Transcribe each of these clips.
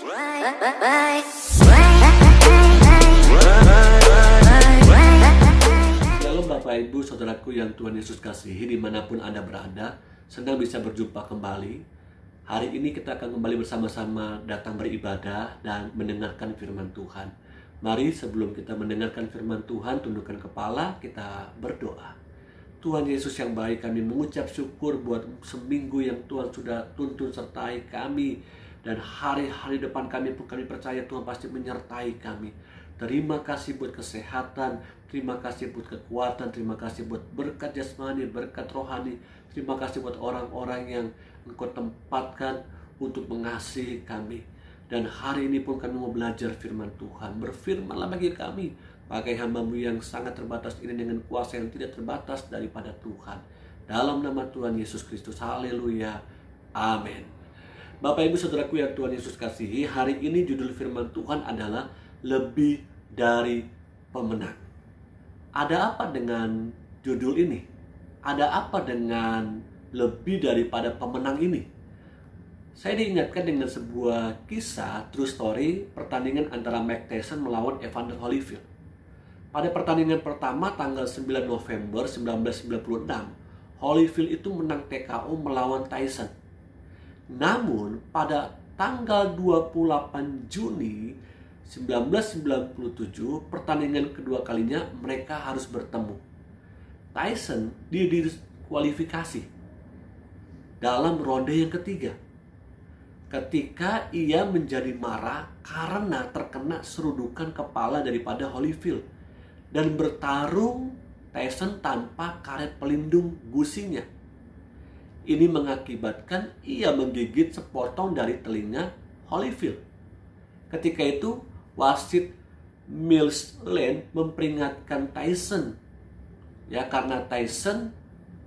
Shalom Bapak Ibu Saudaraku yang Tuhan Yesus kasihi dimanapun Anda berada. Senang bisa berjumpa kembali. Hari ini kita akan kembali bersama-sama datang beribadah dan mendengarkan firman Tuhan. Mari sebelum kita mendengarkan firman Tuhan, tundukkan kepala, kita berdoa. Tuhan Yesus yang baik, kami mengucap syukur buat seminggu yang Tuhan sudah tuntun sertai kami. Dan hari-hari depan kami pun kami percaya Tuhan pasti menyertai kami. Terima kasih buat kesehatan, terima kasih buat kekuatan, terima kasih buat berkat jasmani, berkat rohani. Terima kasih buat orang-orang yang Engkau tempatkan untuk mengasihi kami. Dan hari ini pun kami mau belajar firman Tuhan. Berfirmanlah bagi kami, pakai hamba-Mu yang sangat terbatas ini dengan kuasa yang tidak terbatas daripada Tuhan. Dalam nama Tuhan Yesus Kristus, haleluya, amin. Bapak Ibu Saudaraku yang Tuhan Yesus kasihi, hari ini judul firman Tuhan adalah lebih dari pemenang. Ada apa dengan judul ini? Ada apa dengan lebih daripada pemenang ini? Saya diingatkan dengan sebuah kisah true story pertandingan antara Mike Tyson melawan Evander Holyfield. Pada pertandingan pertama tanggal 9 November 1996, Holyfield itu menang TKO melawan Tyson. Namun pada tanggal 28 Juni 1997, pertandingan kedua kalinya mereka harus bertemu. Tyson didiskualifikasi dalam ronde yang ketiga ketika ia menjadi marah karena terkena serudukan kepala daripada Holyfield dan bertarung Tyson tanpa karet pelindung gusinya. Ini mengakibatkan ia menggigit sepotong dari telinga Holyfield. Ketika itu, wasit Mills Lane memperingatkan Tyson, ya, karena Tyson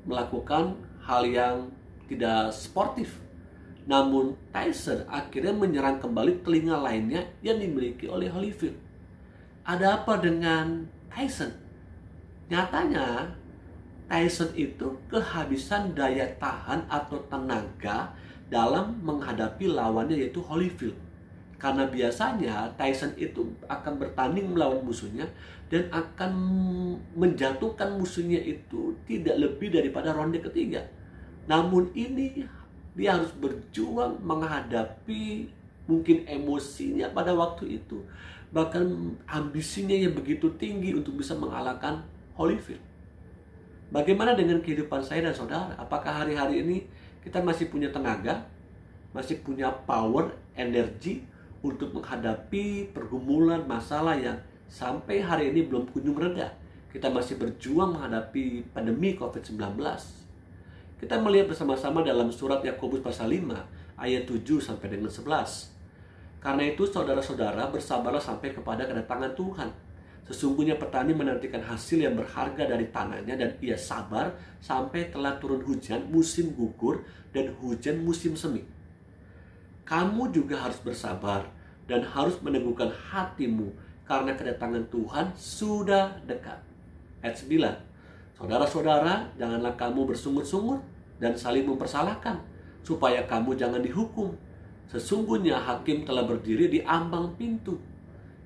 melakukan hal yang tidak sportif. Namun Tyson akhirnya menyerang kembali telinga lainnya yang dimiliki oleh Holyfield. Ada apa dengan Tyson? Nyatanya Tyson itu kehabisan daya tahan atau tenaga dalam menghadapi lawannya yaitu Holyfield. Karena biasanya Tyson itu akan bertanding melawan musuhnya dan akan menjatuhkan musuhnya itu tidak lebih daripada ronde ketiga. Namun ini dia harus berjuang menghadapi mungkin emosinya pada waktu itu. Bahkan ambisinya yang begitu tinggi untuk bisa mengalahkan Holyfield. Bagaimana dengan kehidupan saya dan saudara? Apakah hari-hari ini kita masih punya tenaga, masih punya power, energi untuk menghadapi pergumulan masalah yang sampai hari ini belum kunjung reda? Kita masih berjuang menghadapi pandemi COVID-19. Kita melihat bersama-sama dalam surat Yakobus pasal 5 ayat 7 sampai dengan 11. Karena itu saudara-saudara bersabarlah sampai kepada kedatangan Tuhan. Sesungguhnya petani menantikan hasil yang berharga dari tanahnya dan ia sabar sampai telah turun hujan musim gugur dan hujan musim semi. Kamu juga harus bersabar dan harus meneguhkan hatimu karena kedatangan Tuhan sudah dekat. Ayat 9. Saudara-saudara, janganlah kamu bersungut-sungut dan saling mempersalahkan, supaya kamu jangan dihukum. Sesungguhnya hakim telah berdiri di ambang pintu.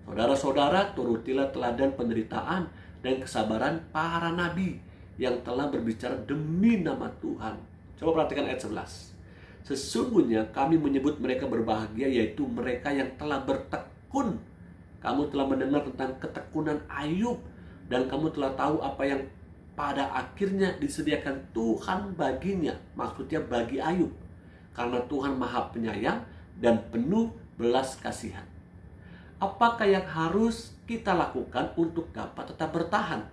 Saudara-saudara, turutilah teladan penderitaan dan kesabaran para nabi yang telah berbicara demi nama Tuhan. Coba perhatikan ayat 11. Sesungguhnya kami menyebut mereka berbahagia, yaitu mereka yang telah bertekun. Kamu telah mendengar tentang ketekunan Ayub, dan kamu telah tahu apa yang pada akhirnya disediakan Tuhan baginya. Maksudnya bagi Ayub. Karena Tuhan Maha Penyayang dan penuh belas kasihan. Apakah yang harus kita lakukan untuk dapat tetap bertahan?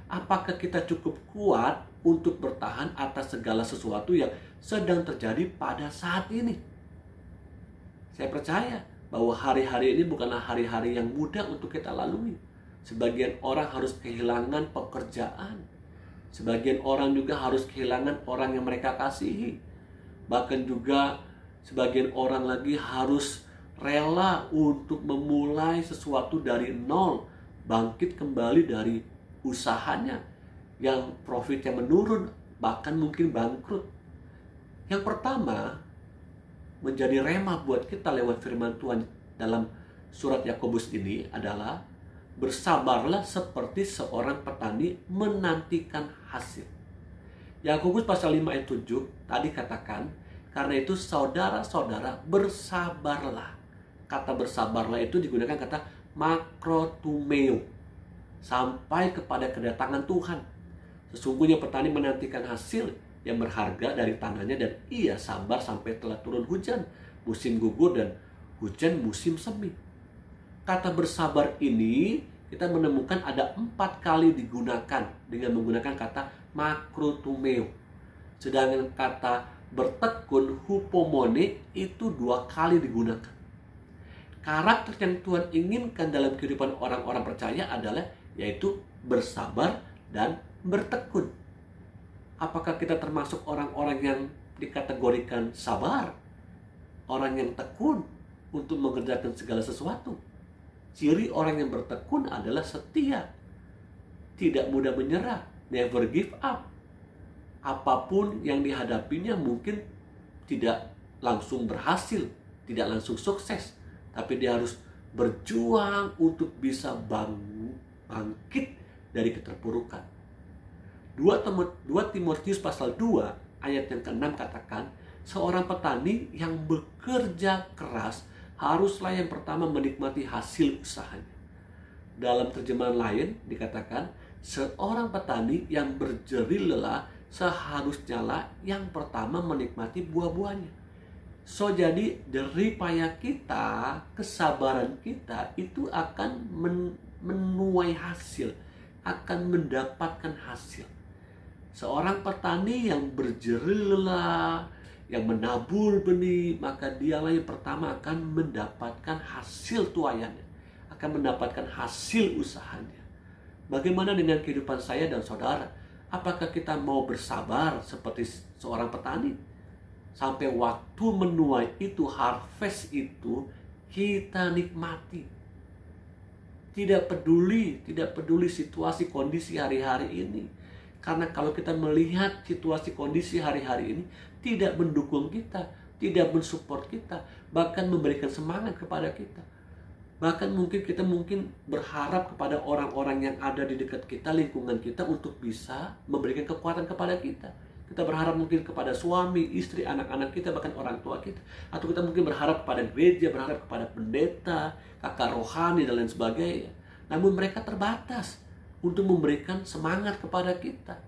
Apakah kita cukup kuat untuk bertahan atas segala sesuatu yang sedang terjadi pada saat ini? Saya percaya bahwa hari-hari ini bukanlah hari-hari yang mudah untuk kita lalui. Sebagian orang harus kehilangan pekerjaan. Sebagian orang juga harus kehilangan orang yang mereka kasihi. Bahkan juga sebagian orang lagi harus rela untuk memulai sesuatu dari nol, bangkit kembali dari usahanya yang profitnya menurun, bahkan mungkin bangkrut. Yang pertama, menjadi rema buat kita lewat firman Tuhan dalam surat Yakobus ini adalah bersabarlah seperti seorang petani menantikan hasil. Yakobus pasal 5 ayat 7 tadi katakan, karena itu saudara-saudara bersabarlah. Kata bersabarlah itu digunakan kata makrotumeo, sampai kepada kedatangan Tuhan. Sesungguhnya petani menantikan hasil yang berharga dari tangannya, dan ia sabar sampai telah turun hujan, musim gugur dan hujan musim semi. Kata bersabar ini kita menemukan ada 4 kali digunakan dengan menggunakan kata makrotumeo. Sedangkan kata bertekun hupomone itu 2 kali digunakan. Karakter yang Tuhan inginkan dalam kehidupan orang-orang percaya adalah yaitu bersabar dan bertekun. Apakah kita termasuk orang-orang yang dikategorikan sabar? Orang yang tekun untuk mengerjakan segala sesuatu. Ciri orang yang bertekun adalah setia, tidak mudah menyerah, never give up. Apapun yang dihadapinya mungkin tidak langsung berhasil, tidak langsung sukses, tapi dia harus berjuang untuk bisa bangkit dari keterpurukan. 2 Timotius pasal 2 ayat yang ke-6 katakan, seorang petani yang bekerja keras haruslah yang pertama menikmati hasil usahanya. Dalam terjemahan lain dikatakan, seorang petani yang berjerih lelah seharusnya lah yang pertama menikmati buah-buahnya. So jadi jerih payah kita, kesabaran kita itu akan menuai hasil, akan mendapatkan hasil. Seorang petani yang berjerih lelah, yang menabur benih, maka dialah yang pertama akan mendapatkan hasil tuaiannya, akan mendapatkan hasil usahanya. Bagaimana dengan kehidupan saya dan saudara? Apakah kita mau bersabar seperti seorang petani? Sampai waktu menuai itu, harvest itu, kita nikmati. Tidak peduli situasi kondisi hari-hari ini. Karena kalau kita melihat situasi kondisi hari-hari ini tidak mendukung kita, tidak mensupport kita, bahkan memberikan semangat kepada kita. Bahkan kita berharap kepada orang-orang yang ada di dekat kita, lingkungan kita, untuk bisa memberikan kekuatan kepada kita. Kita berharap mungkin kepada suami, istri, anak-anak kita, bahkan orang tua kita. Atau kita mungkin berharap kepada gereja, berharap kepada pendeta, kakak rohani, dan lain sebagainya. Namun mereka terbatas untuk memberikan semangat kepada kita.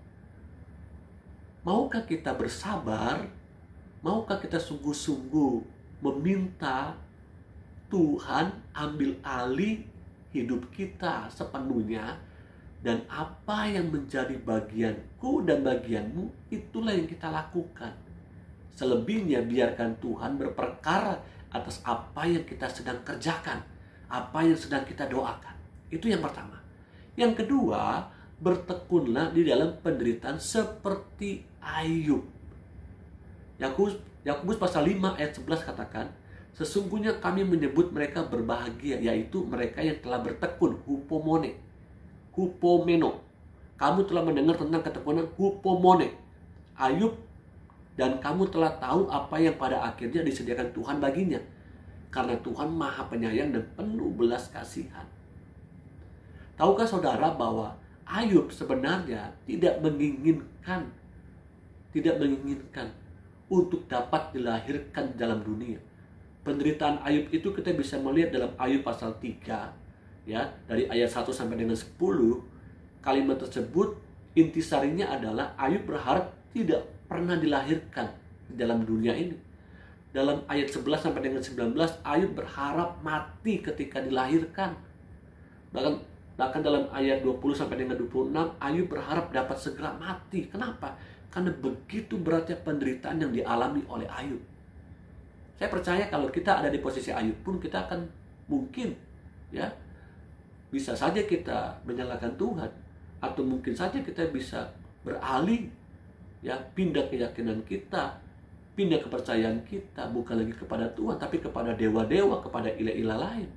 Maukah kita bersabar? Maukah kita sungguh-sungguh meminta Tuhan ambil alih hidup kita sepenuhnya, dan apa yang menjadi bagianku dan bagianmu, itulah yang kita lakukan. Selebihnya biarkan Tuhan berperkara atas apa yang kita sedang kerjakan, apa yang sedang kita doakan. Itu yang pertama. Yang kedua, bertekunlah di dalam penderitaan seperti Ayub. Yakobus pasal 5 ayat 11 katakan, sesungguhnya kami menyebut mereka berbahagia, yaitu mereka yang telah bertekun, hupomeno. Kamu telah mendengar tentang ketekunan hupomone, Ayub, dan kamu telah tahu apa yang pada akhirnya disediakan Tuhan baginya, karena Tuhan Maha Penyayang dan penuh belas kasihan. Tahukah saudara bahwa Ayub sebenarnya tidak menginginkan untuk dapat dilahirkan dalam dunia. Penderitaan Ayub itu kita bisa melihat dalam Ayub pasal 3, ya, dari ayat 1 sampai dengan 10. Kalimat tersebut intisarinya adalah Ayub berharap tidak pernah dilahirkan di dalam dunia ini. Dalam ayat 11 sampai dengan 19, Ayub berharap mati ketika dilahirkan. Bahkan dalam ayat 20 sampai dengan 26, Ayub berharap dapat segera mati. Kenapa? Karena begitu beratnya penderitaan yang dialami oleh Ayub. Saya percaya kalau kita ada di posisi Ayub pun, kita akan mungkin, ya, bisa saja kita menyalahkan Tuhan, atau mungkin saja kita bisa beralih, ya, pindah keyakinan kita, pindah kepercayaan kita, bukan lagi kepada Tuhan, tapi kepada dewa-dewa, kepada ilah-ilah lain.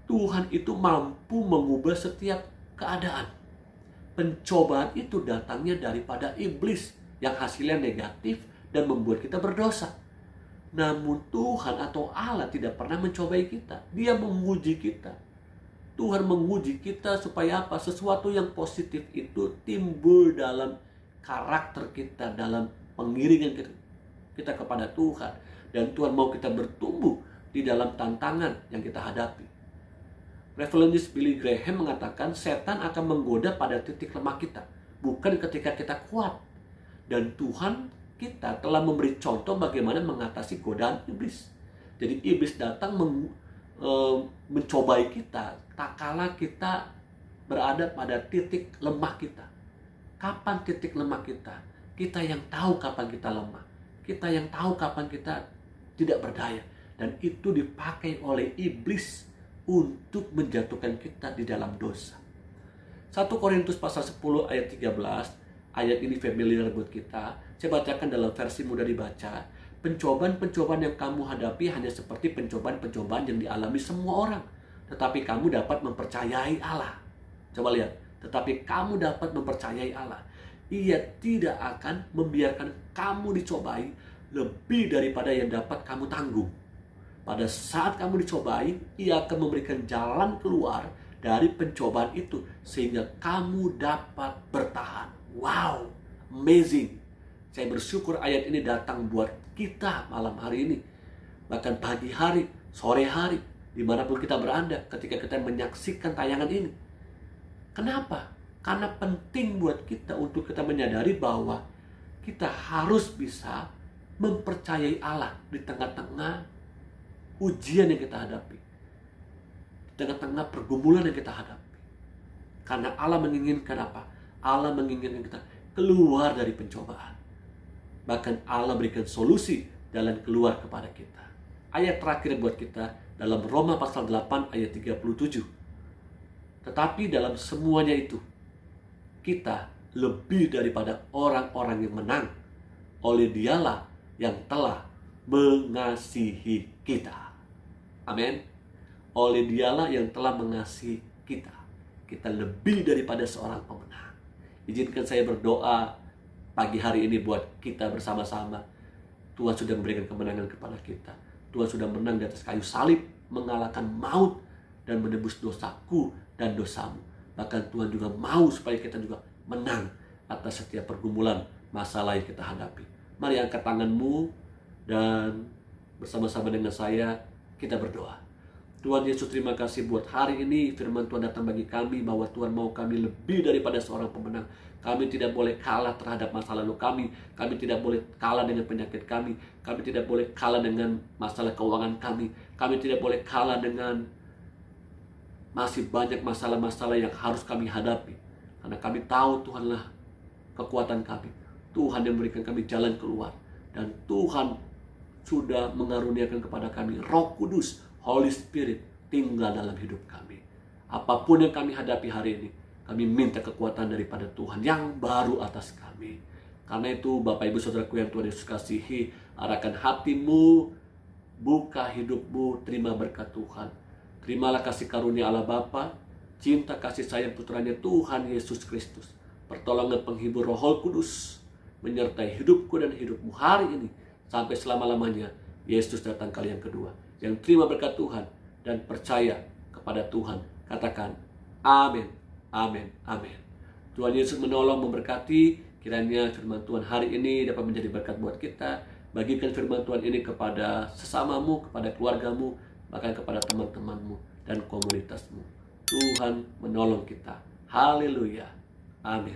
Tuhan itu mampu mengubah setiap keadaan. Pencobaan itu datangnya daripada iblis yang hasilnya negatif dan membuat kita berdosa. Namun Tuhan atau Allah tidak pernah mencobai kita. Dia menguji kita. Tuhan menguji kita supaya apa? Sesuatu yang positif itu timbul dalam karakter kita, dalam pengiringan kita kepada Tuhan. Dan Tuhan mau kita bertumbuh di dalam tantangan yang kita hadapi. Evangelis Billy Graham mengatakan setan akan menggoda pada titik lemah kita, bukan ketika kita kuat. Dan Tuhan kita telah memberi contoh bagaimana mengatasi godaan iblis. Jadi iblis datang mencobai kita tak kala kita berada pada titik lemah kita. Kapan titik lemah kita? Kita yang tahu kapan kita lemah. Kita yang tahu kapan kita tidak berdaya. Dan itu dipakai oleh iblis untuk menjatuhkan kita di dalam dosa. 1 Korintus pasal 10 ayat 13, ayat ini familiar buat kita. Saya bacakan dalam versi mudah dibaca. Pencobaan-pencobaan yang kamu hadapi hanya seperti pencobaan-pencobaan yang dialami semua orang. Tetapi kamu dapat mempercayai Allah. Coba lihat. Tetapi kamu dapat mempercayai Allah. Ia tidak akan membiarkan kamu dicobai lebih daripada yang dapat kamu tanggung. Pada saat kamu dicobai, Ia akan memberikan jalan keluar dari pencobaan itu sehingga kamu dapat bertahan. Wow, amazing. Saya bersyukur ayat ini datang buat kita malam hari ini. Bahkan pagi hari, sore hari, dimanapun kita berada ketika kita menyaksikan tayangan ini. Kenapa? Karena penting buat kita untuk kita menyadari bahwa kita harus bisa mempercayai Allah di tengah-tengah ujian yang kita hadapi. Di tengah-tengah pergumulan yang kita hadapi. Karena Allah menginginkan apa? Allah menginginkan kita keluar dari pencobaan. Bahkan Allah berikan solusi jalan keluar kepada kita. Ayat terakhir buat kita dalam Roma pasal 8 ayat 37. Tetapi dalam semuanya itu, kita lebih daripada orang-orang yang menang oleh Dialah yang telah mengasihi kita. Amin. Oleh Dialah yang telah mengasihi kita. Kita lebih daripada seorang pemenang. Izinkan saya berdoa pagi hari ini buat kita bersama-sama. Tuhan sudah memberikan kemenangan kepada kita. Tuhan sudah menang di atas kayu salib, mengalahkan maut dan menebus dosaku dan dosamu. Bahkan Tuhan juga mau supaya kita juga menang atas setiap pergumulan masalah yang kita hadapi. Mari angkat tanganmu dan bersama-sama dengan saya kita berdoa. Tuhan Yesus, terima kasih buat hari ini firman Tuhan datang bagi kami bahwa Tuhan mau kami lebih daripada seorang pemenang. Kami tidak boleh kalah terhadap masa lalu kami. Kami tidak boleh kalah dengan penyakit kami. Kami tidak boleh kalah dengan masalah keuangan kami. Kami tidak boleh kalah dengan masih banyak masalah-masalah yang harus kami hadapi. Karena kami tahu Tuhanlah kekuatan kami. Tuhan yang memberikan kami jalan keluar. Dan Tuhan sudah mengaruniakan kepada kami Roh Kudus, Holy Spirit, tinggal dalam hidup kami. Apapun yang kami hadapi hari ini, kami minta kekuatan daripada Tuhan yang baru atas kami. Karena itu Bapak Ibu Saudaraku yang Tuhan Yesus kasihi, arahkan hatimu, buka hidupmu, terima berkat Tuhan. Terimalah kasih karunia Allah Bapa, cinta kasih sayang putranya Tuhan Yesus Kristus, pertolongan penghibur Roh Kudus, menyertai hidupku dan hidupmu hari ini, sampai selama-lamanya Yesus datang kali yang kedua. Yang terima berkat Tuhan dan percaya kepada Tuhan, katakan amin. Amin, amin. Tuhan Yesus menolong, memberkati. Kiranya firman Tuhan hari ini dapat menjadi berkat buat kita. Bagikan firman Tuhan ini kepada sesamamu, kepada keluargamu, bahkan kepada teman-temanmu dan komunitasmu. Tuhan menolong kita. Haleluya. Amin.